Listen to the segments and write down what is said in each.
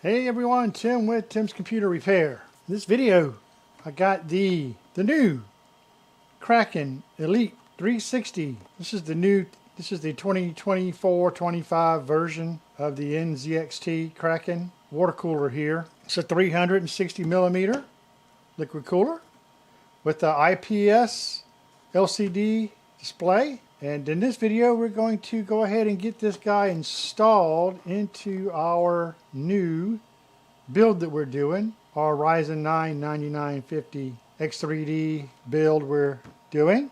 Hey everyone, Tim with Tim's Computer Repair. In this video, I got the new Kraken Elite 360. This is the 2024-25 version of the NZXT Kraken water cooler here. It's a 360 millimeter liquid cooler with the IPS LCD display. And in this video, we're going to go ahead and get this guy installed into our new build that we're doing, our Ryzen 9 9950 X3D build we're doing.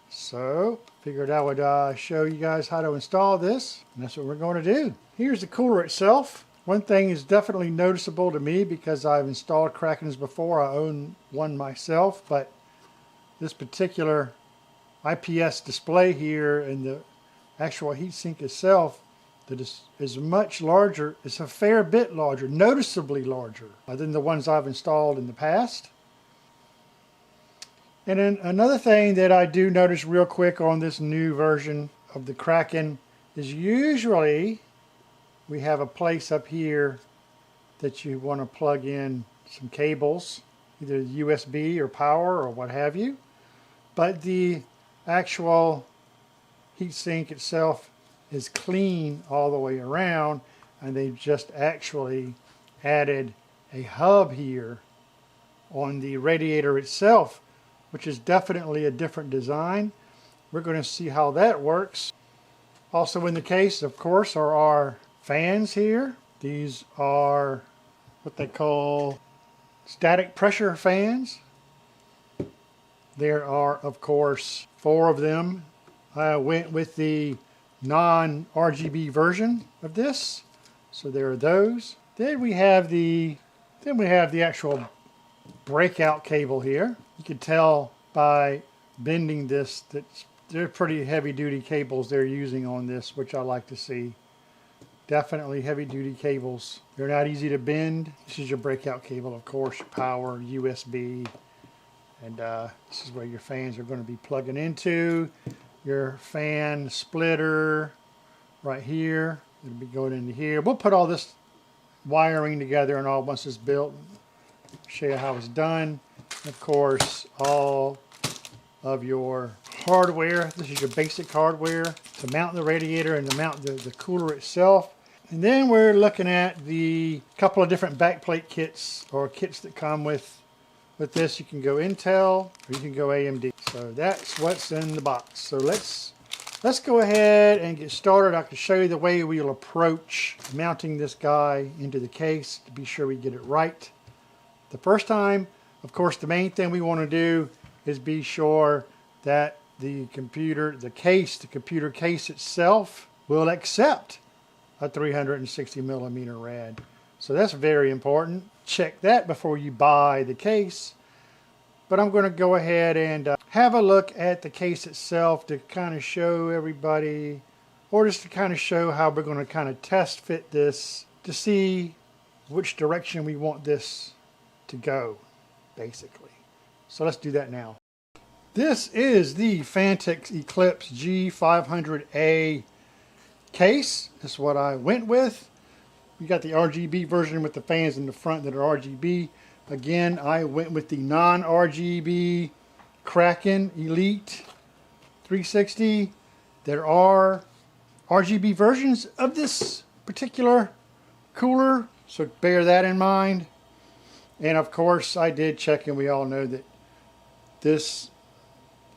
So, figured I would show you guys how to install this, and that's what we're going to do. Here's the cooler itself. One thing is definitely noticeable to me because I've installed Krakens before. I own one myself, but this particular IPS display here and the actual heatsink itself that is much larger. It's a fair bit larger, noticeably larger than the ones I've installed in the past. And then another thing that I do notice real quick on this new version of the Kraken is usually we have a place up here that you want to plug in some cables, either USB or power or what have you. But the actual heatsink itself is clean all the way around, and they've just actually added a hub here on the radiator itself, which is definitely a different design. We're going to see how that works. Also in the case, of course, are our fans here. These are what they call static pressure fans. There are, of course, 4 of them. I went with the non-RGB version of this, so there are those. Then we have the actual breakout cable here. You can tell by bending this that they're pretty heavy-duty cables they're using on this, which I like to see. Definitely heavy-duty cables. They're not easy to bend. This is your breakout cable, of course, power, USB. And this is where your fans are going to be plugging into. Your fan splitter right here. It'll be going into here. We'll put all this wiring together and all once it's built. Show you how it's done. Of course, all of your hardware. This is your basic hardware to mount the radiator and to mount the cooler itself. And then we're looking at the couple of different backplate kits or kits that come with this. You can go Intel or you can go AMD. So that's what's in the box. So let's go ahead and get started. I can show you the way we'll approach mounting this guy into the case to be sure we get it right the first time. Of course, the main thing we want to do is be sure that the computer case itself will accept a 360 millimeter rad. So that's very important. Check that before you buy the case. But I'm going to go ahead and have a look at the case itself to kind of show everybody, or just to kind of show how we're going to kind of test fit this to see which direction we want this to go, basically. So let's do that now. This is the Phanteks Eclipse G500A case. That's what I went with. You got the RGB version with the fans in the front that are RGB. Again, I went with the non-RGB Kraken Elite 360. There are RGB versions of this particular cooler, so bear that in mind. And of course, I did check, and we all know that this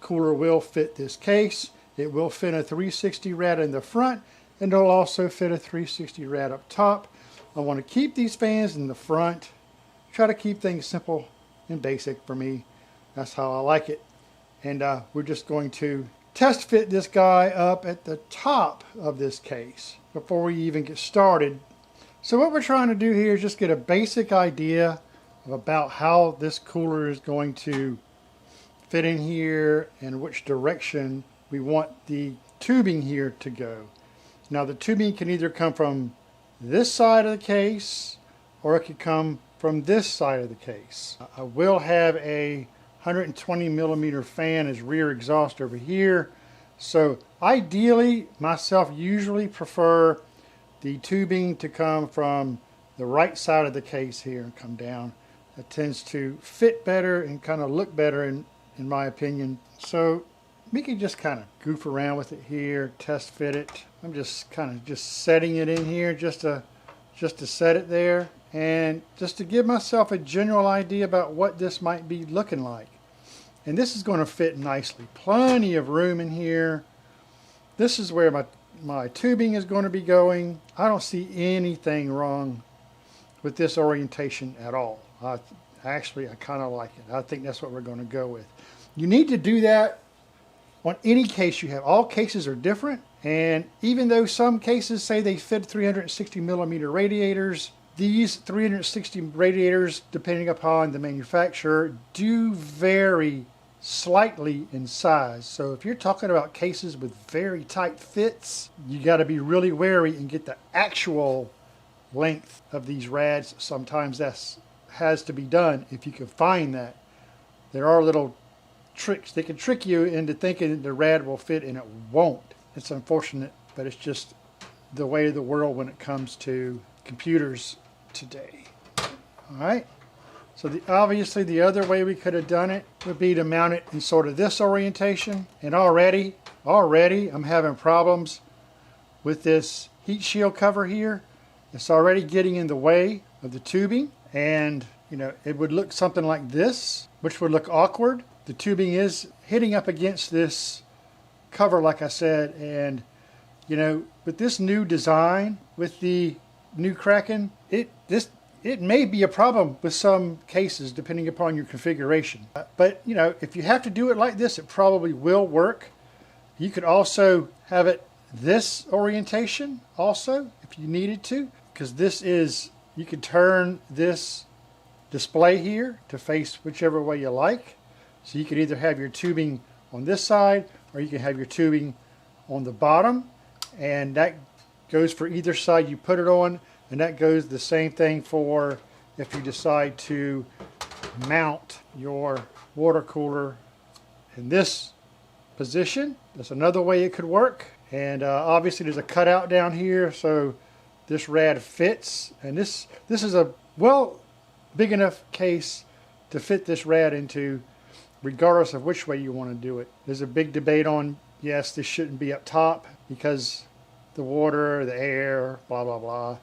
cooler will fit this case. It will fit a 360 rad in the front, and it'll also fit a 360 rad up top. I want to keep these fans in the front. Try to keep things simple and basic for me. That's how I like it. And we're just going to test fit this guy up at the top of this case before we even get started. So what we're trying to do here is just get a basic idea of about how this cooler is going to fit in here and which direction we want the tubing here to go. Now the tubing can either come from this side of the case or it could come from this side of the case. I will have a 120 millimeter fan as rear exhaust over here. So ideally, myself usually prefer the tubing to come from the the right side of the case here and come down. That tends to fit better and kind of look better in my opinion. So we can just kind of goof around with it here, test fit it. I'm just kind of setting it in here just to set it there, and just to give myself a general idea about what this might be looking like. And this is going to fit nicely. Plenty of room in here. This is where my tubing is going to be going. I don't see anything wrong with this orientation at all. Actually, I kind of like it. I think that's what we're going to go with. You need to do that on any case you have. All cases are different, and even though some cases say they fit 360 millimeter radiators, these 360 radiators, depending upon the manufacturer, do vary slightly in size. So if you're talking about cases with very tight fits, you got to be really wary and get the actual length of these rads. Sometimes that has to be done if you can find that. There are little tricks. They can trick you into thinking the rad will fit and it won't. It's unfortunate, but it's just the way of the world when it comes to computers today. All right. So obviously the other way we could have done it would be to mount it in sort of this orientation. And already I'm having problems with this heat shield cover here. It's already getting in the way of the tubing, and you know, it would look something like this, which would look awkward. The tubing is hitting up against this cover, like I said, and you know, with this new design, with the new Kraken, it may be a problem with some cases depending upon your configuration. But you know, if you have to do it like this, it probably will work. You could also have it this orientation also if you needed to, because this is, you could turn this display here to face whichever way you like. So you could either have your tubing on this side, or you can have your tubing on the bottom, and that goes for either side you put it on. And that goes the same thing for if you decide to mount your water cooler in this position. That's another way it could work. And obviously there's a cutout down here, so this rad fits. And this is a big enough case to fit this rad into, regardless of which way you want to do it. There's a big debate on, yes, this shouldn't be up top because the water, the air, blah, blah, blah.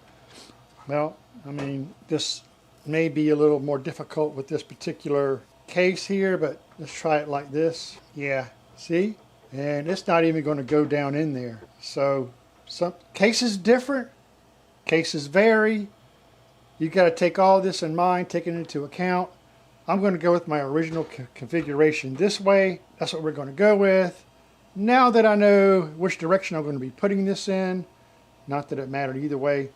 Well, I mean, this may be a little more difficult with this particular case here, but let's try it like this. Yeah, see? And it's not even going to go down in there. So some cases different, cases vary. You got to take all this in mind, take it into account. I'm going to go with my original configuration this way. That's what we're going to go with. Now that I know which direction I'm going to be putting this in, not that it mattered either way,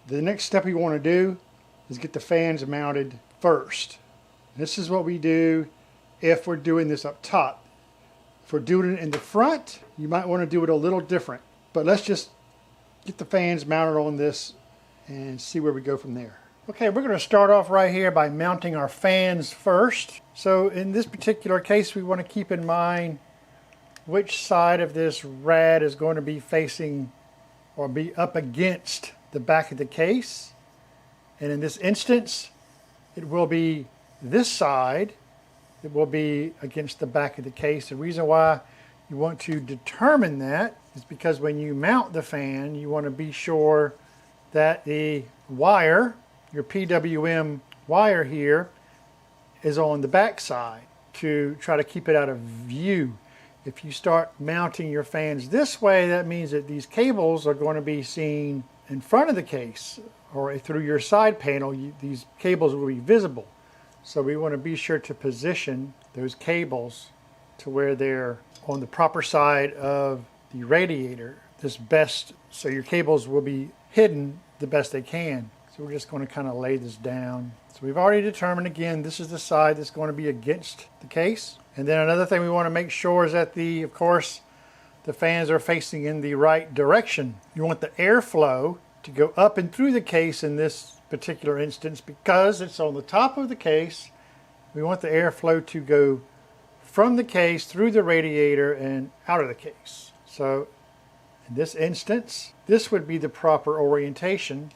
the next step we want to do is get the fans mounted first. This is what we do if we're doing this up top. If we're doing it in the front, you might want to do it a little different. But let's just get the fans mounted on this and see where we go from there. Okay, we're going to start off right here by mounting our fans first. So in this particular case, we want to keep in mind which side of this rad is going to be facing or be up against the back of the case. And in this instance, it will be this side. It will be against the back of the case. The reason why you want to determine that is because when you mount the fan, you want to be sure that the wire, your PWM wire here, is on the back side to try to keep it out of view. If you start mounting your fans this way, that means that these cables are going to be seen in front of the case, or through your side panel. These cables will be visible. So we want to be sure to position those cables to where they're on the proper side of the radiator. So your cables will be hidden the best they can. So we're just going to kind of lay this down. So we've already determined, again, this is the side that's going to be against the case. And then another thing we want to make sure is that of course, the fans are facing in the right direction. You want the airflow to go up and through the case in this particular instance, because it's on the top of the case. We want the airflow to go from the case through the radiator and out of the case. So in this instance, this would be the proper orientation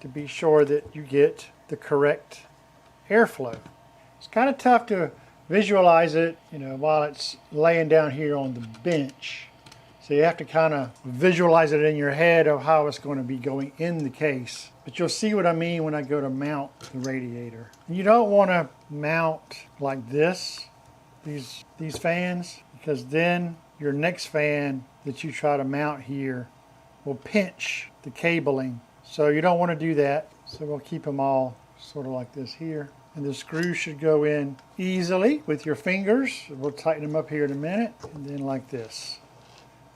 to be sure that you get the correct airflow. It's kind of tough to visualize it, you know, while it's laying down here on the bench. So you have to kind of visualize it in your head of how it's going to be going in the case. But you'll see what I mean when I go to mount the radiator. You don't want to mount like this, these fans, because then your next fan that you try to mount here will pinch the cabling. So you don't want to do that. So we'll keep them all sort of like this here. And the screws should go in easily with your fingers. We'll tighten them up here in a minute. And then like this.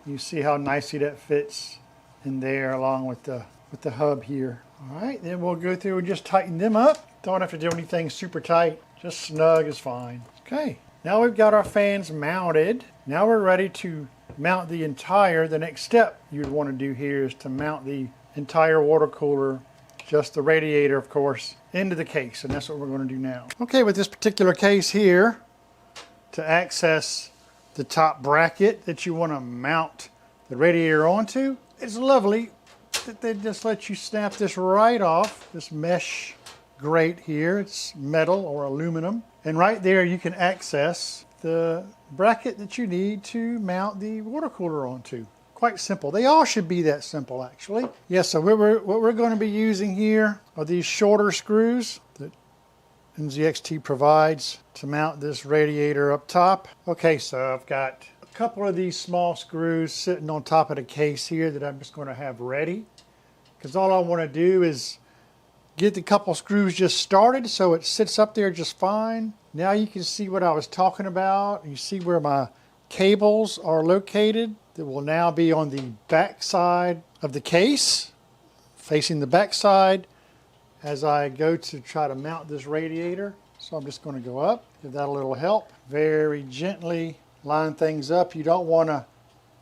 You see how nicely that fits in there along with the hub here. All right, then we'll go through and just tighten them up. Don't have to do anything super tight. Just snug is fine. Okay, now we've got our fans mounted. Now we're ready to mount the next step you'd want to do here is to mount the entire water cooler, just the radiator of course, into the case, and that's what we're going to do now. Okay, with this particular case here, to access the top bracket that you want to mount the radiator onto, it's lovely that they just let you snap this right off, this mesh grate here. It's metal or aluminum, and right there you can access the bracket that you need to mount the water cooler onto. Quite simple. They all should be that simple actually. Yes, so what we're going to be using here are these shorter screws that NZXT provides to mount this radiator up top. Okay, so I've got a couple of these small screws sitting on top of the case here that I'm just going to have ready, because all I want to do is get the couple screws just started so it sits up there just fine. Now you can see what I was talking about. You see where my cables are located that will now be on the back side of the case, facing the back side as I go to try to mount this radiator. So I'm just going to go up, give that a little help. Very gently line things up. You don't want to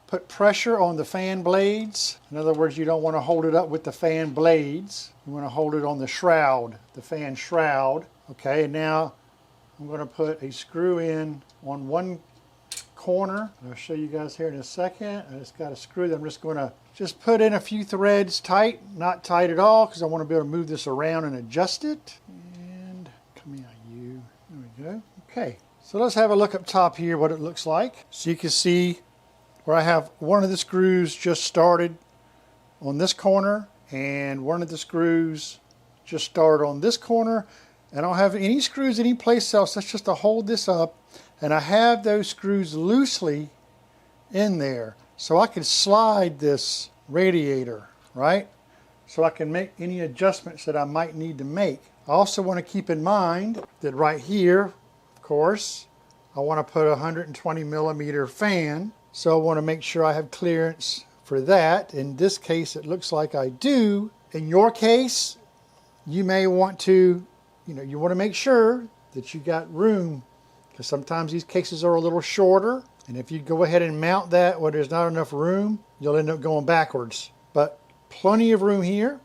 put pressure on the fan blades. In other words, you don't want to hold it up with the fan blades. You want to hold it on the shroud, the fan shroud. Okay, and now I'm going to put a screw in on one corner. I'll show you guys here in a second. I just got a screw that I'm just going to put in a few threads tight, not tight at all, because I want to be able to move this around and adjust it. And come here, you. There we go. Okay, so let's have a look up top here what it looks like. So you can see where I have one of the screws just started on this corner and one of the screws just started on this corner. And I don't have any screws any place else. That's just to hold this up. And I have those screws loosely in there, so I can slide this radiator, right? So I can make any adjustments that I might need to make. I also want to keep in mind that right here, of course, I want to put a 120 millimeter fan. So I want to make sure I have clearance for that. In this case, it looks like I do. In your case, you may want to, you want to make sure that you got room, because sometimes these cases are a little shorter, and if you go ahead and mount that where there's not enough room, you'll end up going backwards. But plenty of room here.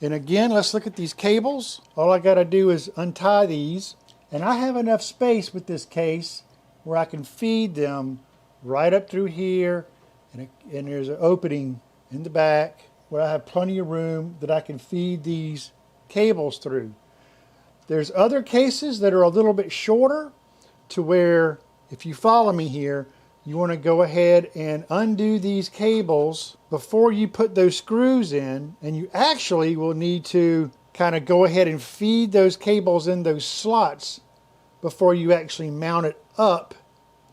And again, let's look at these cables. All I got to do is untie these, and I have enough space with this case where I can feed them right up through here, and there's an opening in the back where I have plenty of room that I can feed these cables through. There's other cases that are a little bit shorter, to where, if you follow me here, you want to go ahead and undo these cables before you put those screws in, and you actually will need to kind of go ahead and feed those cables in those slots before you actually mount it up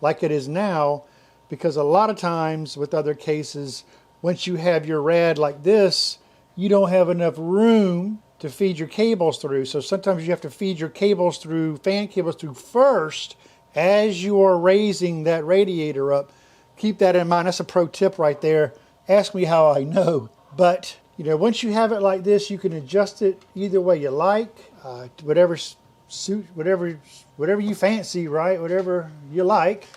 like it is now, because a lot of times with other cases, once you have your rad like this, you don't have enough room to feed your cables through. So sometimes you have to feed your cables through, fan cables through first as you are raising that radiator up. Keep that in mind. That's a pro tip right there. Ask me how I know. But once you have it like this, you can adjust it either way you like, whatever suit, whatever you fancy, right? Whatever you like.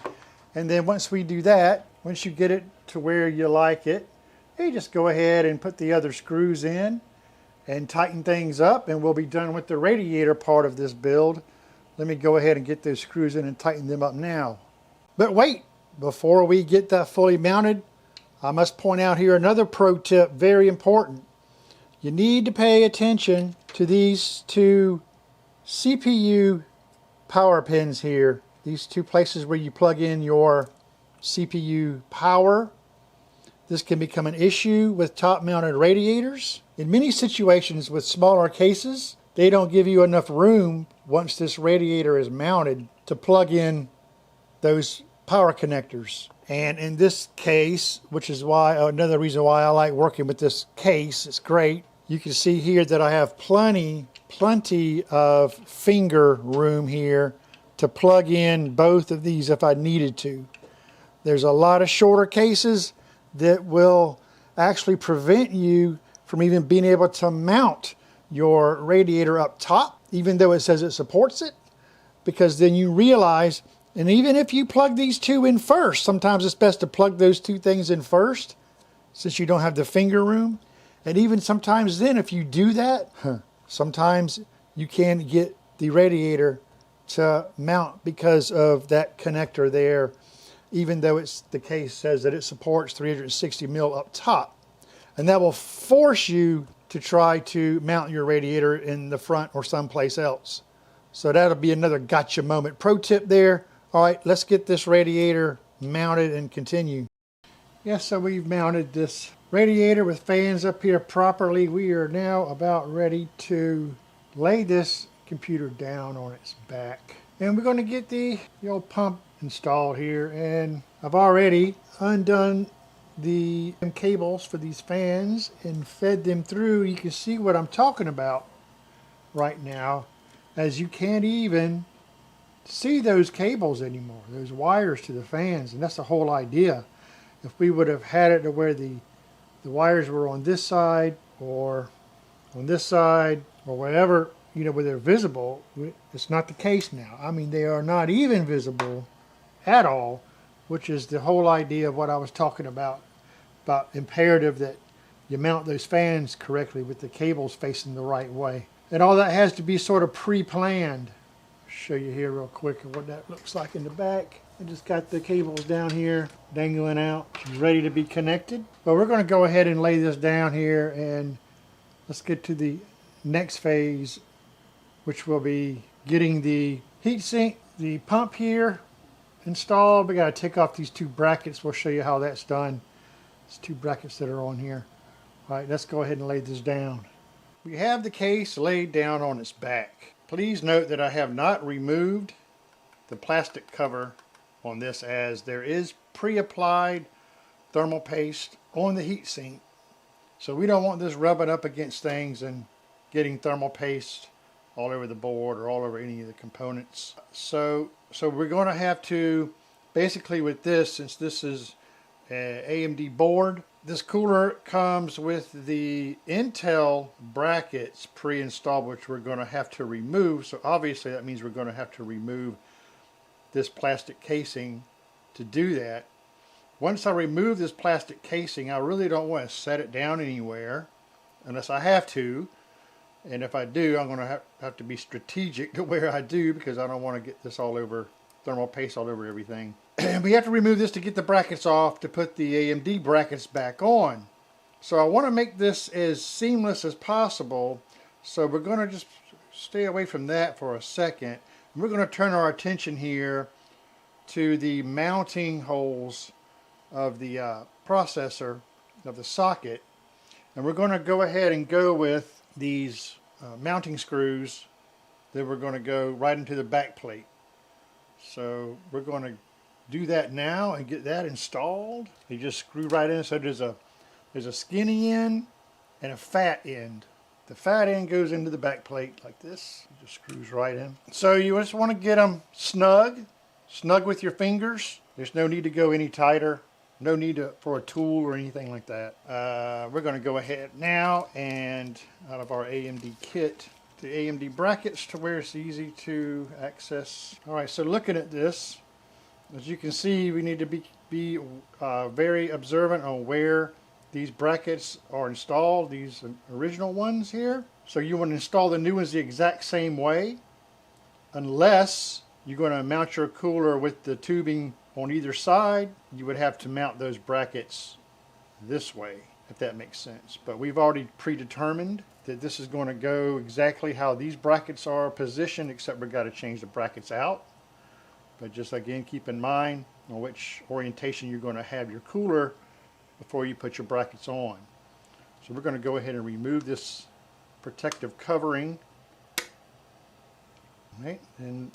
And then once we do that, once you get it to where you like it, you just go ahead and put the other screws in and tighten things up, and we'll be done with the radiator part of this build. Let me go ahead and get those screws in and tighten them up now. But wait, before we get that fully mounted, I must point out here another pro tip, very important. You need to pay attention to these two CPU power pins here. These two places where you plug in your CPU power. This can become an issue with top-mounted radiators. In many situations with smaller cases, they don't give you enough room once this radiator is mounted to plug in those power connectors. And in this case, which is why another reason why I like working with this case, it's great. You can see here that I have plenty of finger room here to plug in both of these if I needed to. There's a lot of shorter cases that will actually prevent you from even being able to mount your radiator up top, even though it says it supports it, because then you realize, and even if you plug these two in first, sometimes it's best to plug those two things in first since you don't have the finger room. And even sometimes then, if you do that, sometimes you can't get the radiator to mount because of that connector there, even though the case says that it supports 360 mil up top. And that will force you to try to mount your radiator in the front or someplace else. So that'll be another gotcha moment. Pro tip there. All right, let's get this radiator mounted and continue. Yes, so we've mounted this radiator with fans up here properly. We are now about ready to lay this computer down on its back. And we're going to get the old pump installed here. And I've already undone the cables for these fans and fed them through. You can see what I'm talking about right now, as you can't even see those cables anymore, those wires to the fans. And that's the whole idea. If we would have had it to where the wires were on this side or on this side or wherever, you know, where they're visible, it's not the case now. I mean, they are not even visible at all, which is the whole idea of what I was talking about imperative that you mount those fans correctly with the cables facing the right way. And all that has to be sort of pre-planned. I'll show you here real quick what that looks like in the back. I just got the cables down here dangling out. She's ready to be connected. But we're going to go ahead and lay this down here, and let's get to the next phase, which will be getting the heatsink, the pump here installed. We got to take off these two brackets. We'll show you how that's done. It's two brackets that are on here. All right, let's go ahead and lay this down. We have the case laid down on its back. Please note that I have not removed the plastic cover on this, as there is pre-applied thermal paste on the heatsink. So we don't want this rubbing up against things and getting thermal paste all over the board or all over any of the components. So we're going to have to, basically with this, since this is an AMD board, this cooler comes with the Intel brackets pre-installed, which we're going to have to remove. So obviously that means we're going to have to remove this plastic casing to do that. Once I remove this plastic casing, I really don't want to set it down anywhere unless I have to. And if I do, I'm going to have to be strategic to where I do, because I don't want to get this all over, thermal paste all over everything. We have to remove this to get the brackets off to put the AMD brackets back on. So I want to make this as seamless as possible. So we're going to just stay away from that for a second. And we're going to turn our attention here to the mounting holes of the processor, of the socket. And we're going to go ahead and go with these mounting screws that we're going to go right into the back plate. So we're going to do that now and get that installed. You just screw right in. So there's a skinny end and a fat end. The fat end goes into the back plate like this. It just screws right in. So you just want to get them snug with your fingers. There's no need to go any tighter. No need for a tool or anything like that. We're going to go ahead now and out of our AMD kit, the AMD brackets to where it's easy to access. All right, so looking at this, as you can see, we need to be very observant on where these brackets are installed, these original ones here. So you want to install the new ones the exact same way, unless you're going to mount your cooler with the tubing on either side. You would have to mount those brackets this way. if that makes sense. But we've already predetermined that this is going to go exactly how these brackets are positioned, except we've got to change the brackets out. But just again, keep in mind on which orientation you're going to have your cooler before you put your brackets on. So we're going to go ahead and remove this protective covering. Right, and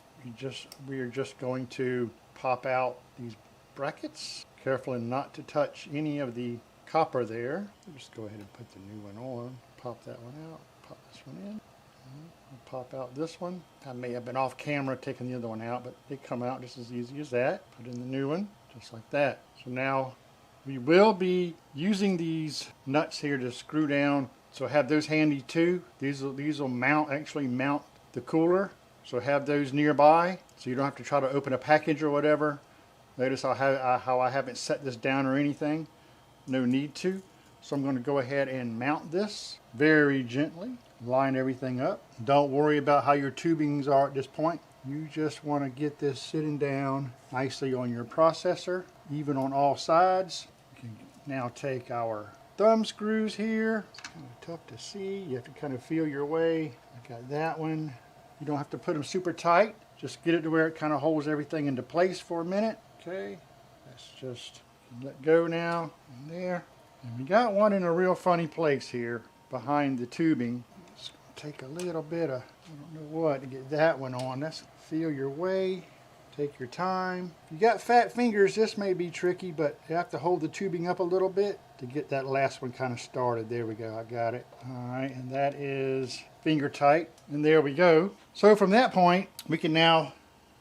we are just going to pop out these brackets. Careful and not to touch any of the copper there. Just go ahead and put the new one on. Pop that one out. Pop this one in. Pop out this one. I may have been off camera taking the other one out, but they come out just as easy as that. Put in the new one, just like that. So now we will be using these nuts here to screw down. So have those handy too. These will actually mount the cooler. So have those nearby so you don't have to try to open a package or whatever. Notice how I haven't set this down or anything. No need to. So I'm going to go ahead and mount this very gently. Line everything up. Don't worry about how your tubings are at this point. You just want to get this sitting down nicely on your processor, even on all sides. You can now take our thumb screws here. It's kind of tough to see. You have to kind of feel your way. I got that one. You don't have to put them super tight. Just get it to where it kind of holds everything into place for a minute. Okay, that's just let go now. And there. And we got one in a real funny place here behind the tubing. It's going to take a little bit of, I don't know what, to get that one on. Let's feel your way. Take your time. If you got fat fingers, this may be tricky, but you have to hold the tubing up a little bit to get that last one kind of started. There we go, I got it. All right, and that is finger tight. And there we go. So from that point, we can now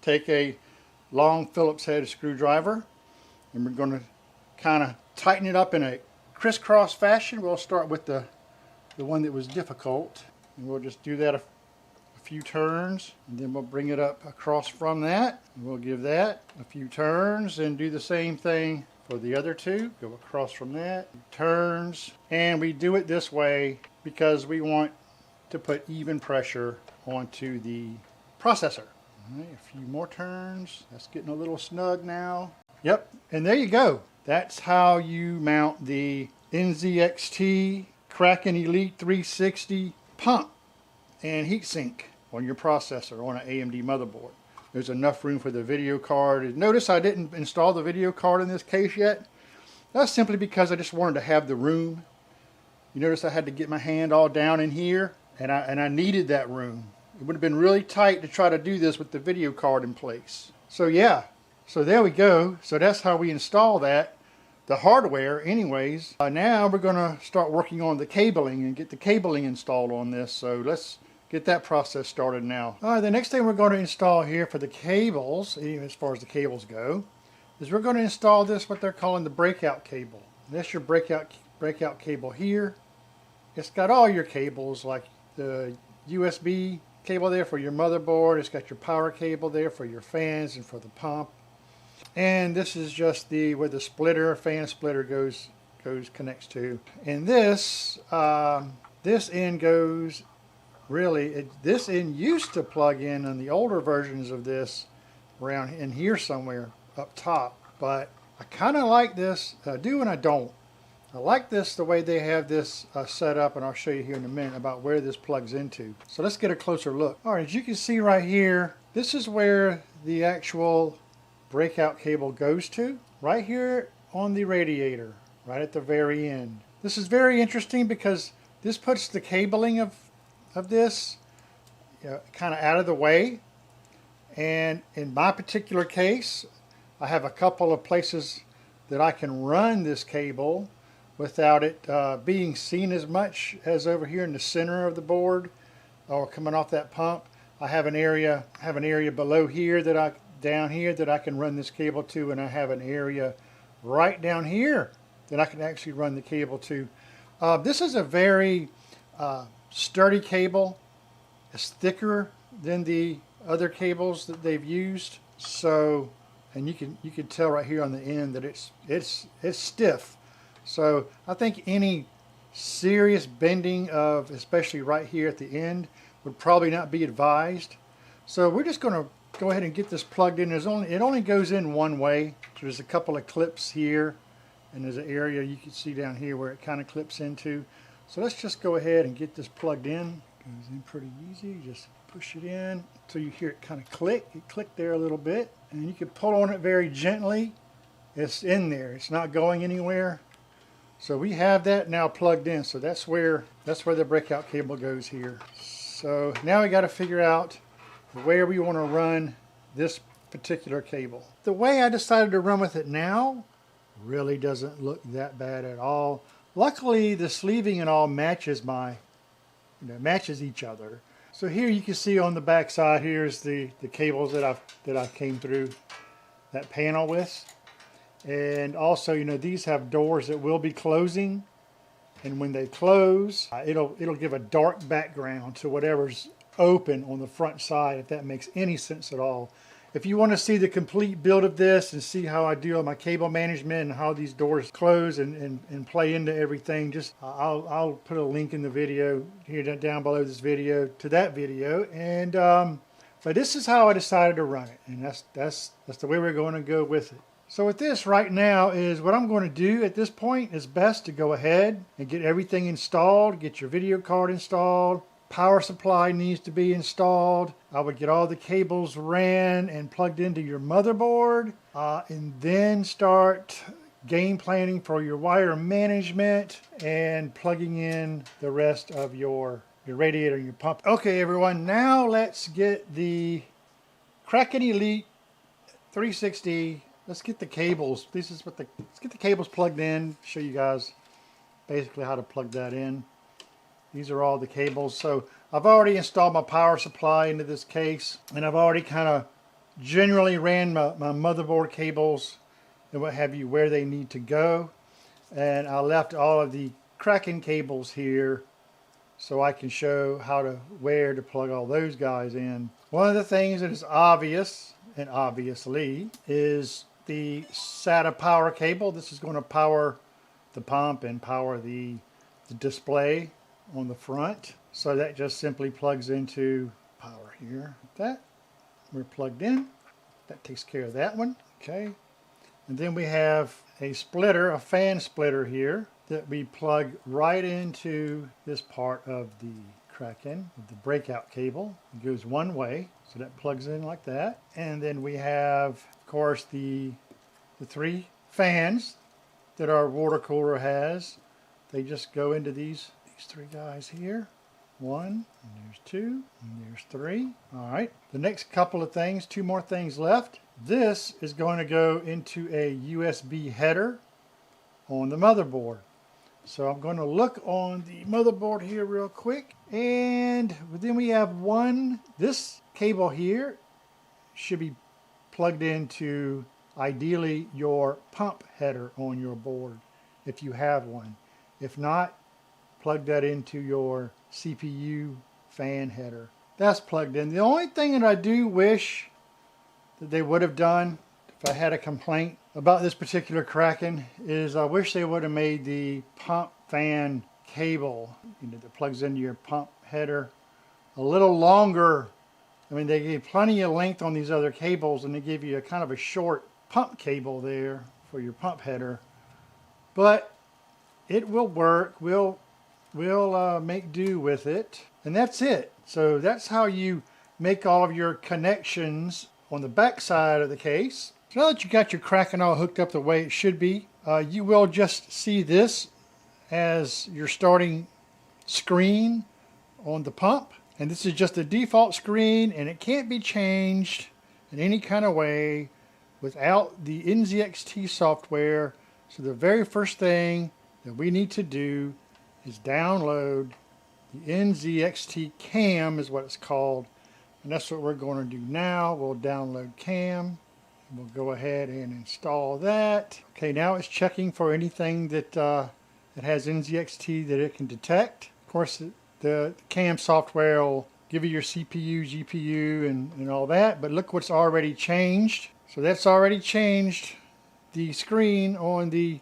take a long Phillips head screwdriver, and we're going to kind of tighten it up in a crisscross fashion. We'll start with the one that was difficult, and we'll just do that a few turns, and then we'll bring it up across from that. We'll give that a few turns and do the same thing for the other two. Go across from that, turns, and we do it this way because we want to put even pressure onto the processor. All right, a few more turns. That's getting a little snug now. Yep, and there you go. That's how you mount the NZXT Kraken Elite 360 pump and heatsink on your processor on an AMD motherboard. There's enough room for the video card. Notice I didn't install the video card in this case yet. That's simply because I just wanted to have the room. You notice I had to get my hand all down in here, and I needed that room. It would have been really tight to try to do this with the video card in place. So yeah, so there we go. So that's how we install that. The hardware anyways. Now we're going to start working on the cabling and get the cabling installed on this. So let's get that process started now. All right, the next thing we're going to install here for the cables, even as far as the cables go, is we're going to install this, what they're calling the breakout cable. That's your breakout cable here. It's got all your cables, like the USB cable there for your motherboard. It's got your power cable there for your fans and for the pump. And this is just where the splitter, fan splitter connects to. And this end goes, this end used to plug in on the older versions of this around in here somewhere up top. But I kind of like this. I do and I don't. I like this the way they have this set up, and I'll show you here in a minute about where this plugs into. So let's get a closer look. All right, as you can see right here, this is where the actual breakout cable goes to, right here on the radiator, right at the very end. This is very interesting because this puts the cabling of this kind of out of the way. And in my particular case, I have a couple of places that I can run this cable without it being seen as much as over here in the center of the board or coming off that pump. I have an area below here down here that I can run this cable to, and I have an area right down here that I can actually run the cable to. This is a very sturdy cable. It's thicker than the other cables that they've used. So, and you can tell right here on the end that it's stiff. So I think any serious bending of, especially right here at the end, would probably not be advised. So we're just going to go ahead and get this plugged in. It only goes in one way. So there's a couple of clips here and there's an area you can see down here where it kind of clips into. So let's just go ahead and get this plugged in. Goes in pretty easy. Just push it in until you hear it kind of click. It clicked there a little bit, and you can pull on it very gently. It's in there. It's not going anywhere. So we have that now plugged in. So that's where the breakout cable goes here. So now we got to figure out where we want to run this particular cable. The way I decided to run with it now really doesn't look that bad at all. Luckily, the sleeving and all matches matches each other. So here you can see on the back side, here's the cables that I came through that panel with. And also, these have doors that will be closing, and when they close, it'll give a dark background to whatever's open on the front side, if that makes any sense at all. If you want to see the complete build of this and see how I deal with my cable management and how these doors close and play into everything, just I'll put a link in the video here down below this video to that video. And but this is how I decided to run it, and that's the way we're going to go with it. So with this right now is what I'm going to do at this point is best to go ahead and get everything installed, get your video card installed, power supply needs to be installed. I would get all the cables ran and plugged into your motherboard, and then start game planning for your wire management and plugging in the rest of your radiator and your pump. Okay everyone, now let's get the Kraken Elite 360. Let's get the cables. Let's get the cables plugged in. Show you guys basically how to plug that in. These are all the cables. So I've already installed my power supply into this case, and I've already kind of generally ran my motherboard cables and what have you where they need to go. And I left all of the Kraken cables here so I can show where to plug all those guys in. One of the things that is obvious, and obviously, is the SATA power cable. This is going to power the pump and power the display on the front. So that just simply plugs into power here. Like that. We're plugged in. That takes care of that one. Okay. And then we have a splitter, a fan splitter here that we plug right into this part of the Kraken, the breakout cable. It goes one way, so that plugs in like that. And then we have, of course, the three fans that our water cooler has. They just go into these three guys here. One, and there's two, and there's three. All right, the next couple of things, two more things left. This is going to go into a USB header on the motherboard. So I'm going to look on the motherboard here real quick, and then we have this cable here should be plugged into ideally your pump header on your board if you have one. If not, plug that into your CPU fan header. That's plugged in. The only thing that I do wish that they would have done, if I had a complaint about this particular Kraken, is I wish they would have made the pump fan cable that plugs into your pump header a little longer. I mean, they gave plenty of length on these other cables, and they give you a kind of a short pump cable there for your pump header. But it will work. We'll make do with it, and that's it. So that's how you make all of your connections on the back side of the case. So now that you got your Kraken all hooked up the way it should be, you will just see this as your starting screen on the pump, and this is just a default screen, and it can't be changed in any kind of way without the NZXT software. So the very first thing that we need to do is download the NZXT CAM is what it's called, and that's what we're going to do now. We'll download CAM. We'll go ahead and install that. Okay, now it's checking for anything that has NZXT that it can detect. Of course, the CAM software will give you your CPU, GPU, and all that, but look what's already changed. So that's already changed the screen on the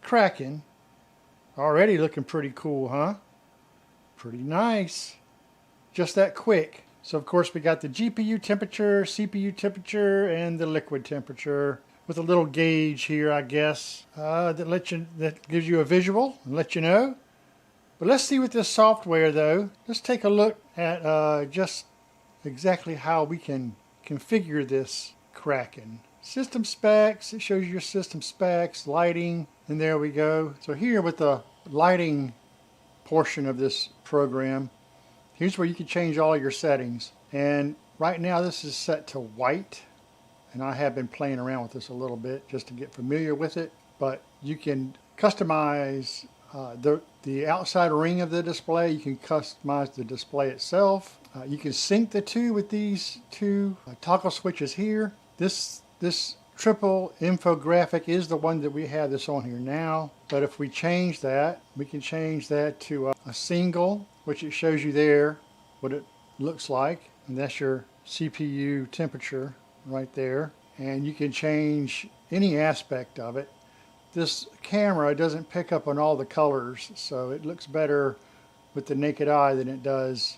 Kraken. Already looking pretty cool, huh? Pretty nice. Just that quick. So of course we got the GPU temperature, CPU temperature, and the liquid temperature. with a little gauge here, I guess, that gives you a visual and lets you know. But let's see with this software though. Let's take a look at just exactly how we can configure this Kraken. System specs, it shows you your system specs, lighting, and there we go. So here with the lighting portion of this program, here's where you can change all your settings. And right now this is set to white, and I have been playing around with this a little bit just to get familiar with it. But you can customize the outside ring of the display. You can customize the display itself. You can sync the two with these two toggle switches here. This triple infographic is the one that we have this on here now. But if we change that, we can change that to a single, which it shows you there what it looks like. And that's your CPU temperature right there. And you can change any aspect of it. This camera doesn't pick up on all the colors, so it looks better with the naked eye than it does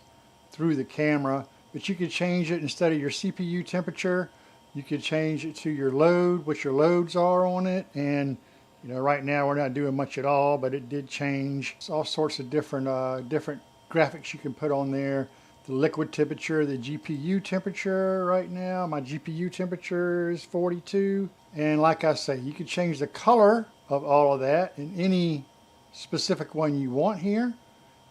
through the camera. But you could change it, instead of your CPU temperature, you could change it to your load, what your loads are on it. And you know, right now we're not doing much at all, but it did change. It's all sorts of different different graphics you can put on there. The liquid temperature, the GPU temperature right now. My GPU temperature is 42. And like I say, you can change the color of all of that in any specific one you want here.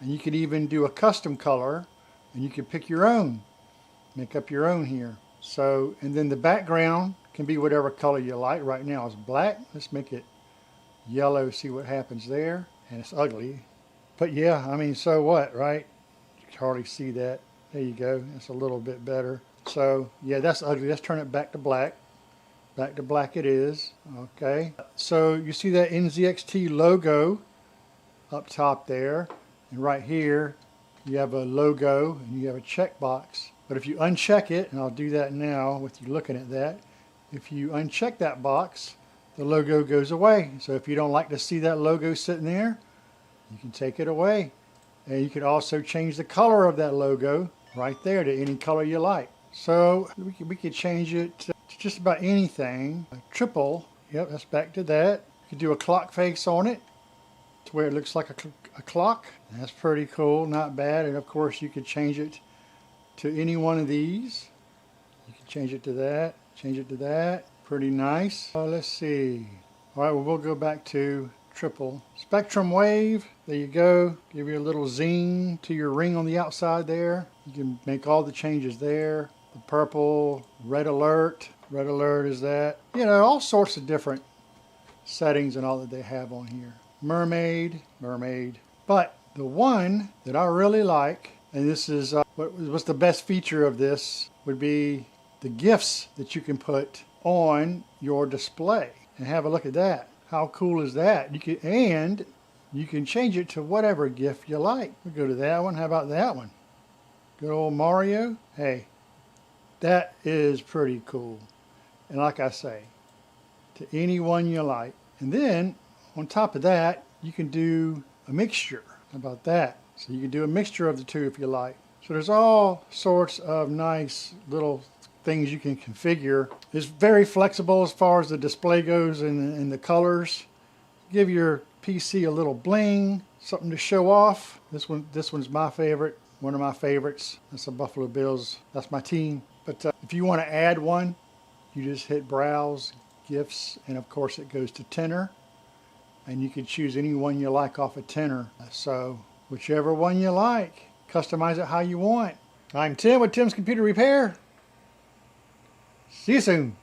And you can even do a custom color, and you can pick your own, make up your own here. So, and then the background can be whatever color you like. Right now it's black. Let's make it yellow, see what happens there. And it's ugly. But yeah, I mean, so what, right? You can hardly see that. There you go. It's a little bit better. So yeah, that's ugly. Let's turn it back to black. Back to black it is. Okay. So you see that NZXT logo up top there. And right here you have a logo and you have a checkbox. But if you uncheck it, and I'll do that now with you looking at that, if you uncheck that box, the logo goes away. So if you don't like to see that logo sitting there, you can take it away. And you can also change the color of that logo right there to any color you like. So we could change it to just about anything. Triple, yep, that's back to that. You could do a clock face on it to where it looks like a clock. That's pretty cool, not bad. And of course you could change it to any one of these. You can change it to that, change it to that. Pretty nice. Let's see. All right, well, we'll go back to triple. Spectrum wave, there you go. Give you a little zing to your ring on the outside there. You can make all the changes there. The purple, red alert is that. You know, all sorts of different settings and all that they have on here. Mermaid. But the one that I really like, and this is what's the best feature of this, would be the GIFs that you can put on your display. And have a look at that. How cool is that? You can change it to whatever GIF you like. We'll go to that one. How about that one? Good old Mario. Hey, that is pretty cool. And like I say, to any one you like. And then on top of that, you can do a mixture. How about that? So you can do a mixture of the two if you like. So there's all sorts of nice little things you can configure. It's very flexible as far as the display goes and the colors. Give your PC a little bling, something to show off. This one's my favorite, one of my favorites. That's the Buffalo Bills. That's my team. But if you want to add one, you just hit Browse, GIFs, and of course it goes to tenor. And you can choose any one you like off of tenor. So whichever one you like, customize it how you want. I'm Tim with Tim's Computer Repair. See you soon.